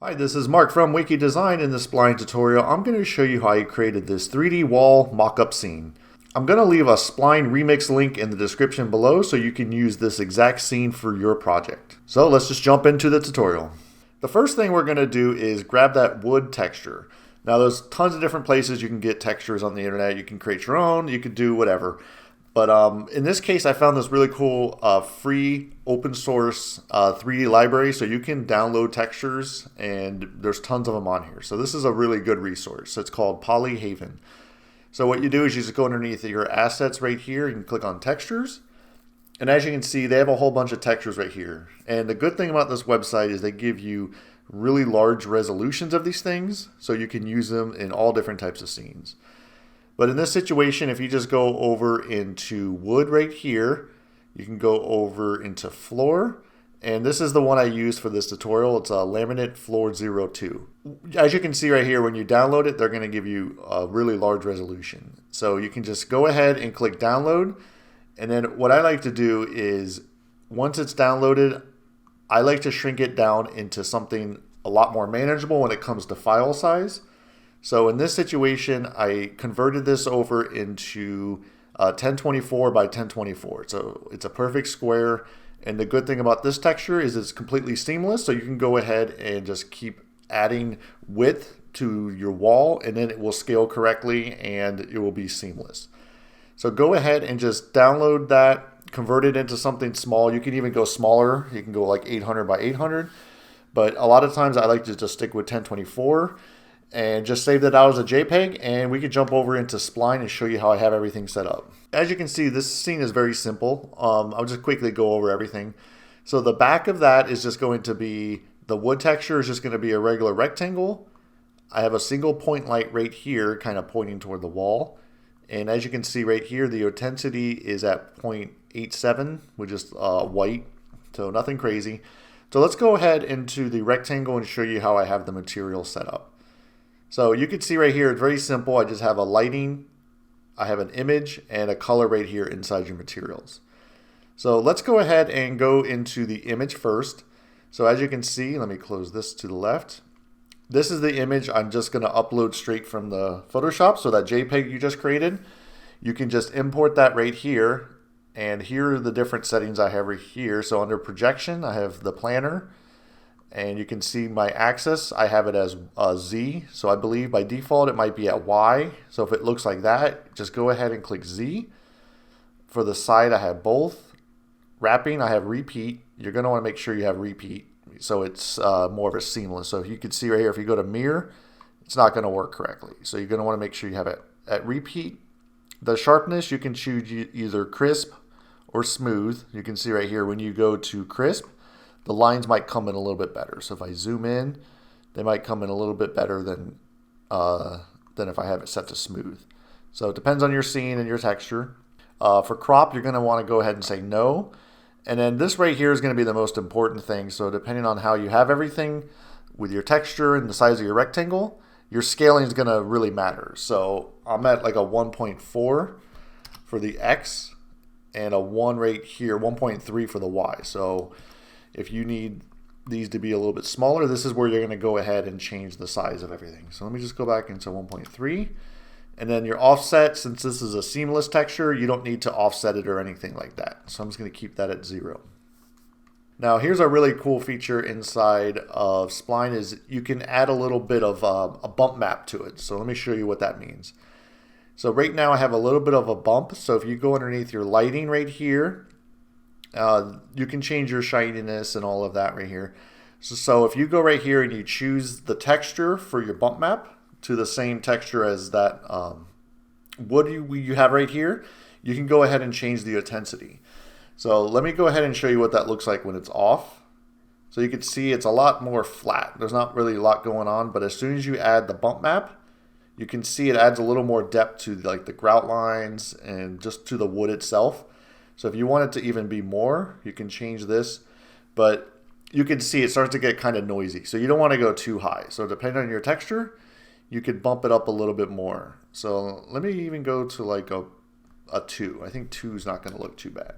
Hi, this is Mark from Wiki Design. In this Spline tutorial, I'm going to show you how I created this 3D wall mock-up scene. I'm going to leave a Spline remix link in the description below so you can use this exact scene for your project. So let's just jump into the tutorial. The first thing we're going to do is grab that wood texture. Now there's tons of different places you can get textures on the internet. You can create your own, you could do whatever. But in this case, I found this really cool free open source 3D library, so you can download textures, and there's tons of them on here. So this is a really good resource. It's called Polyhaven. So what you do is you just go underneath your assets right here. You can click on textures. And as you can see, they have a whole bunch of textures right here. And the good thing about this website is they give you really large resolutions of these things, so you can use them in all different types of scenes. But in this situation, if you just go over into wood right here, you can go over into floor. And this is the one I used for this tutorial. It's a laminate floor 02. As you can see right here, when you download it, they're going to give you a really large resolution. So you can just go ahead and click download. And then what I like to do is once it's downloaded, I like to shrink it down into something a lot more manageable when it comes to file size. So in this situation, I converted this over into 1024 by 1024. So it's a perfect square. And the good thing about this texture is it's completely seamless. So you can go ahead and just keep adding width to your wall, and then it will scale correctly and it will be seamless. So go ahead and just download that, convert it into something small. You can even go smaller. You can go like 800 by 800. But a lot of times I like to just stick with 1024. And just save that out as a JPEG, and we can jump over into Spline and show you how I have everything set up. As you can see, this scene is very simple. I'll just quickly go over everything. So the back of that is just going to be, the wood texture is just going to be a regular rectangle. I have a single point light right here kind of pointing toward the wall. And as you can see right here, the intensity is at 0.87, which is white, so nothing crazy. So let's go ahead into the rectangle and show you how I have the material set up. So you can see right here, it's very simple. I just have a lighting, I have an image, and a color right here inside your materials. So let's go ahead and go into the image first. So as you can see, let me close this to the left. This is the image I'm just going to upload straight from the Photoshop. So that JPEG you just created, you can just import that right here. And here are the different settings I have right here. So under projection, I have the planner. And you can see my axis, I have it as Z. So I believe by default it might be at Y. So if it looks like that, just go ahead and click Z. For the side, I have both. Wrapping, I have repeat. You're going to want to make sure you have repeat so it's more of a seamless. So if you can see right here, if you go to mirror, it's not going to work correctly. So you're going to want to make sure you have it at repeat. The sharpness, you can choose either crisp or smooth. You can see right here when you go to crisp, the lines might come in a little bit better. So if I zoom in, they might come in a little bit better than if I have it set to smooth. So it depends on your scene and your texture. For crop, you're going to want to go ahead and say no. And then this right here is going to be the most important thing. So depending on how you have everything with your texture and the size of your rectangle, your scaling is going to really matter. So I'm at like a 1.4 for the X and a 1 right here, 1.3 for the Y. So if you need these to be a little bit smaller, this is where you're going to go ahead and change the size of everything. So let me just go back into 1.3. And then your offset, since this is a seamless texture, you don't need to offset it or anything like that. So I'm just going to keep that at 0. Now here's a really cool feature inside of Spline is you can add a little bit of a bump map to it. So let me show you what that means. So right now I have a little bit of a bump. So if you go underneath your lighting right here, you can change your shininess and all of that right here. So if you go right here and you choose the texture for your bump map to the same texture as that wood you have right here, you can go ahead and change the intensity. So let me go ahead and show you what that looks like when it's off. So you can see it's a lot more flat. There's not really a lot going on, but as soon as you add the bump map, you can see it adds a little more depth to like the grout lines and just to the wood itself. So if you want it to even be more, you can change this, but you can see it starts to get kind of noisy. So you don't want to go too high. So depending on your texture, you could bump it up a little bit more. So let me even go to like a 2. I think 2 is not going to look too bad.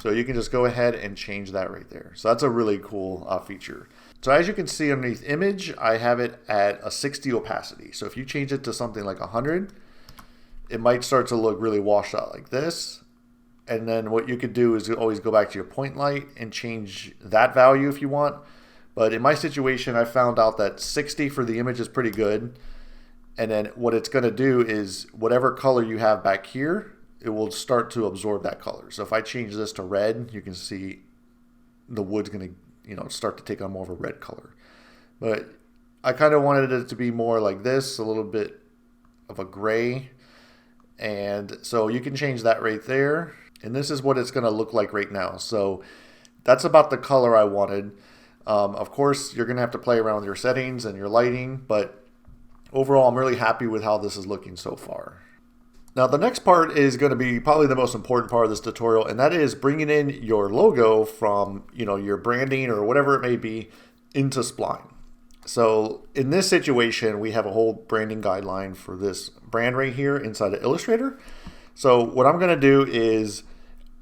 So you can just go ahead and change that right there. So that's a really cool feature. So as you can see underneath image, I have it at a 60 opacity. So if you change it to something like 100, it might start to look really washed out like this. And then what you could do is always go back to your point light and change that value if you want. But in my situation, I found out that 60 for the image is pretty good. And then what it's going to do is whatever color you have back here, it will start to absorb that color. So if I change this to red, you can see the wood's going to start to take on more of a red color. But I kind of wanted it to be more like this, a little bit of a gray. And so you can change that right there. And this is what it's going to look like right now. So that's about the color I wanted. Of course, you're going to have to play around with your settings and your lighting, but overall, I'm really happy with how this is looking so far. Now, the next part is going to be probably the most important part of this tutorial, and that is bringing in your logo from, your branding or whatever it may be into Spline. So in this situation, we have a whole branding guideline for this brand right here inside of Illustrator. So what I'm going to do is,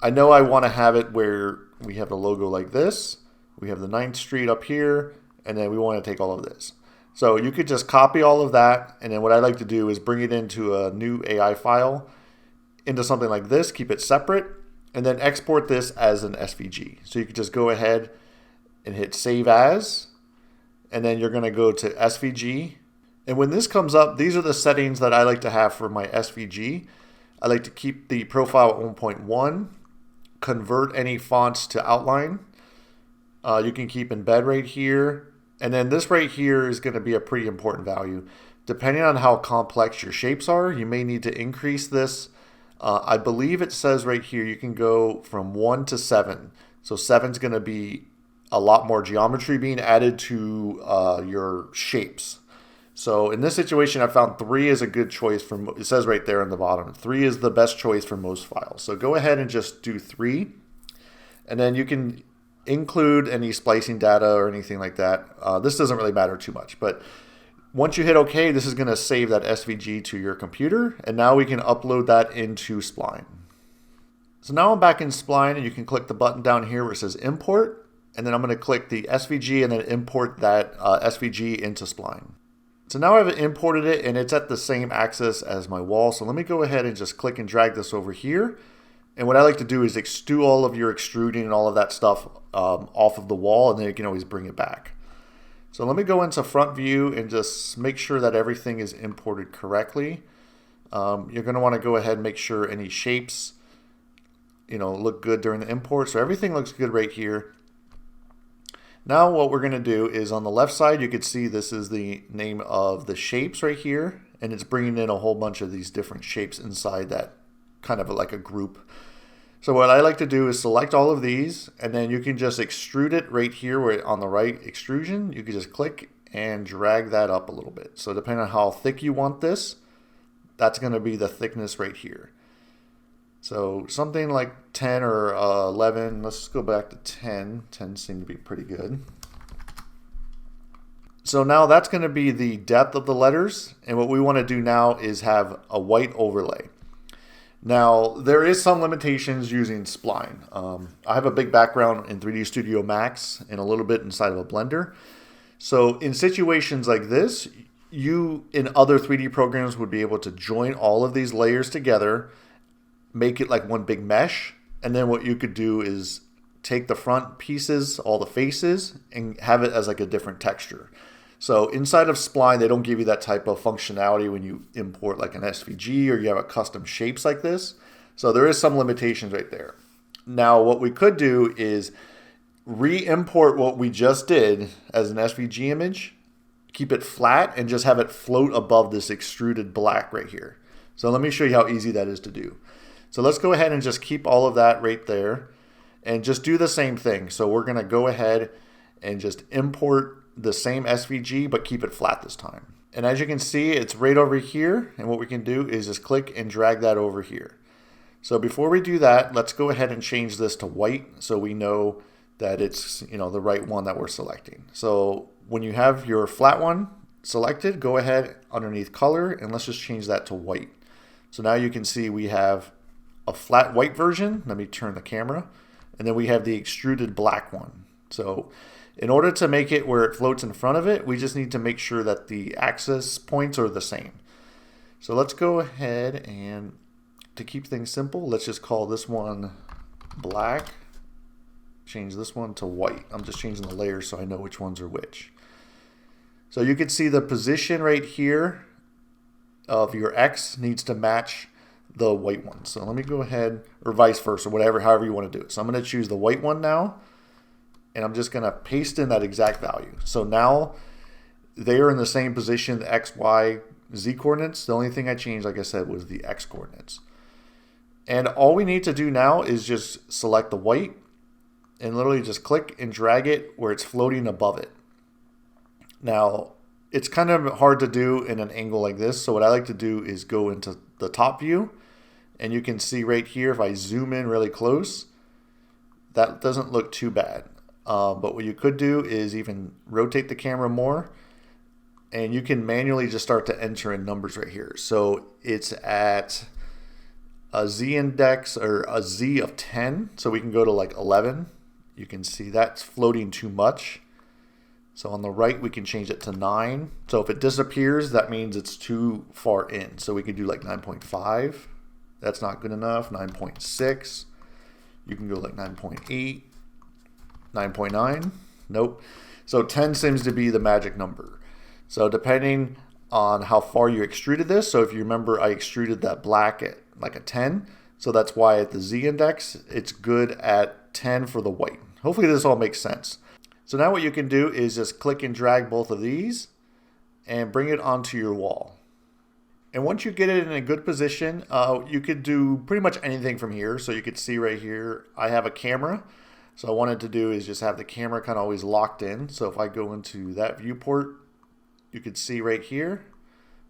I know I want to have it where we have the logo like this. We have the 9th Street up here, and then we want to take all of this. So you could just copy all of that, and then what I like to do is bring it into a new AI file, into something like this, keep it separate, and then export this as an SVG. So you could just go ahead and hit Save As, and then you're going to go to SVG. And when this comes up, these are the settings that I like to have for my SVG. I like to keep the profile at 1.1, convert any fonts to outline. You can keep embed right here. And then this right here is going to be a pretty important value. Depending on how complex your shapes are, you may need to increase this. I believe it says right here you can go from 1 to 7. So 7 is going to be a lot more geometry being added to your shapes. So in this situation, I found 3 is a good choice. It says right there on the bottom, 3 is the best choice for most files. So go ahead and just do 3. And then you can include any splicing data or anything like that. This doesn't really matter too much, but once you hit OK, this is going to save that SVG to your computer, and now we can upload that into Spline. So now I'm back in Spline, and you can click the button down here where it says Import, and then I'm going to click the SVG and then import that SVG into Spline. So now I've imported it, and it's at the same axis as my wall. So let me go ahead and just click and drag this over here. And what I like to do is extrude all of your extruding and all of that stuff off of the wall, and then you can always bring it back. So let me go into front view and just make sure that everything is imported correctly. You're going to want to go ahead and make sure any shapes look good during the import. So everything looks good right here. Now what we're going to do is on the left side, you can see this is the name of the shapes right here, and it's bringing in a whole bunch of these different shapes inside that kind of like a group. So what I like to do is select all of these, and then you can just extrude it right here where on the right extrusion. You can just click and drag that up a little bit. So depending on how thick you want this, that's going to be the thickness right here. So something like 10 or 11. Let's go back to 10. 10 seem to be pretty good. So now that's going to be the depth of the letters, and what we want to do now is have a white overlay. Now, there is some limitations using Spline. I have a big background in 3D Studio Max and a little bit inside of a Blender. So in situations like this, you in other 3D programs would be able to join all of these layers together, make it like one big mesh, and then what you could do is take the front pieces, all the faces, and have it as like a different texture. So inside of Spline, they don't give you that type of functionality when you import like an SVG or you have a custom shapes like this. So there is some limitations right there. Now what we could do is re-import what we just did as an SVG image, keep it flat, and just have it float above this extruded black right here. So let me show you how easy that is to do. So let's go ahead and just keep all of that right there and just do the same thing. So we're going to go ahead and just import the same SVG, but keep it flat this time. And as you can see, it's right over here. And what we can do is just click and drag that over here. So before we do that, let's go ahead and change this to white so we know that it's the right one that we're selecting. So when you have your flat one selected, go ahead underneath color and let's just change that to white. So now you can see we have a flat white version. Let me turn the camera. And then we have the extruded black one. So In order to make it where it floats in front of it, we just need to make sure that the axis points are the same. So let's go ahead and, to keep things simple, let's just call this one black. Change this one to white. I'm just changing the layers so I know which ones are which. So you can see the position right here of your X needs to match the white one. So let me go ahead, or vice versa, whatever, however you want to do it. So I'm going to choose the white one now, and I'm just going to paste in that exact value. So now they are in the same position, the X, Y, Z coordinates. The only thing I changed, like I said, was the X coordinates. And all we need to do now is just select the white and literally just click and drag it where it's floating above it. Now, it's kind of hard to do in an angle like this, so what I like to do is go into the top view, and you can see right here, if I zoom in really close, that doesn't look too bad. But what you could do is even rotate the camera more, and you can manually just start to enter in numbers right here. So it's at a Z index, or a Z of 10, so we can go to like 11. You can see that's floating too much. So on the right, we can change it to 9. So if it disappears, that means it's too far in. So we could do like 9.5. That's not good enough. 9.6. You can go like 9.8. 9.9. Nope. So 10 seems to be the magic number. So depending on how far you extruded this, so if you remember, I extruded that black at like a 10. So that's why at the Z index, it's good at 10 for the white. Hopefully this all makes sense. So now what you can do is just click and drag both of these and bring it onto your wall. And once you get it in a good position, you could do pretty much anything from here. So you could see right here, I have a camera. So what I wanted to do is just have the camera kind of always locked in. So if I go into that viewport, you could see right here,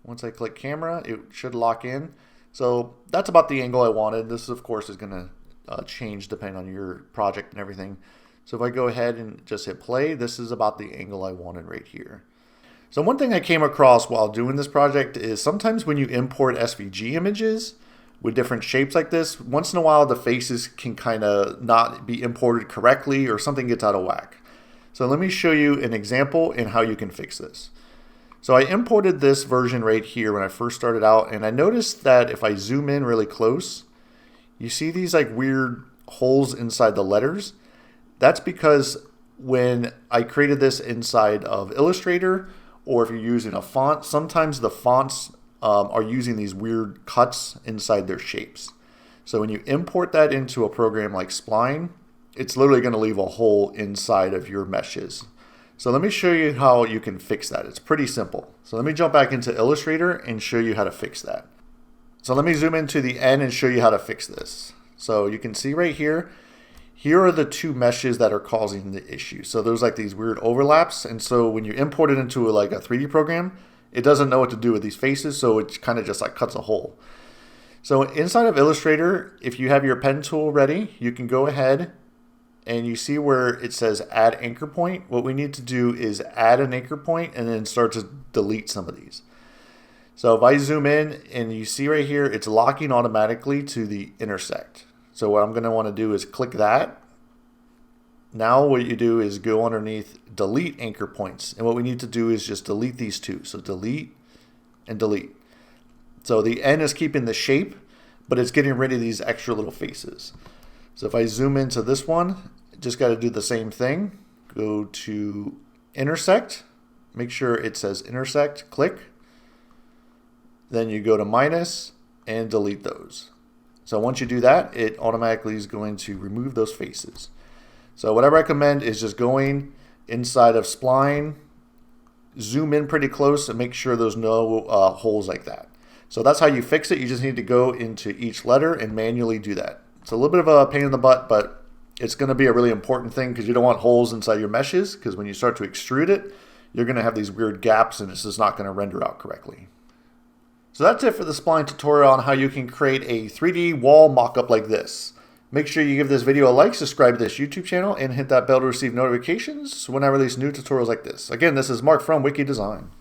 once I click camera, it should lock in. So that's about the angle I wanted. This of course is going to change depending on your project and everything. So if I go ahead and just hit play, this is about the angle I wanted right here. So one thing I came across while doing this project is sometimes when you import SVG images with different shapes like this, once in a while the faces can kind of not be imported correctly or something gets out of whack. So let me show you an example in how you can fix this. So I imported this version right here when I first started out, and I noticed that if I zoom in really close, you see these like weird holes inside the letters. That's because when I created this inside of Illustrator, or if you're using a font, sometimes the fonts are using these weird cuts inside their shapes. So when you import that into a program like Spline, it's literally going to leave a hole inside of your meshes. So let me show you how you can fix that. It's pretty simple. So let me jump back into Illustrator and show you how to fix that. So let me zoom into the end and show you how to fix this. So you can see right here, here are the two meshes that are causing the issue. So there's like these weird overlaps. And so when you import it into like a 3D program, it doesn't know what to do with these faces. So it kind of just like cuts a hole. So inside of Illustrator, if you have your pen tool ready, you can go ahead and you see where it says add anchor point. What we need to do is add an anchor point and then start to delete some of these. So if I zoom in and you see right here, it's locking automatically to the intersect. So what I'm going to want to do is click that. Now what you do is go underneath delete anchor points. And what we need to do is just delete these two. So delete and delete. So the N is keeping the shape, but it's getting rid of these extra little faces. So if I zoom into this one, just got to do the same thing. Go to intersect, make sure it says intersect, click. Then you go to minus and delete those. So once you do that, it automatically is going to remove those faces. So what I recommend is just going inside of Spline, zoom in pretty close and make sure there's no holes like that. So that's how you fix it. You just need to go into each letter and manually do that. It's a little bit of a pain in the butt, but it's going to be a really important thing because you don't want holes inside your meshes, because when you start to extrude it, you're going to have these weird gaps and it's just not going to render out correctly. So that's it for the Spline tutorial on how you can create a 3D wall mockup like this. Make sure you give this video a like, subscribe to this YouTube channel, and hit that bell to receive notifications when I release new tutorials like this. Again, this is Mark from Wiki Design.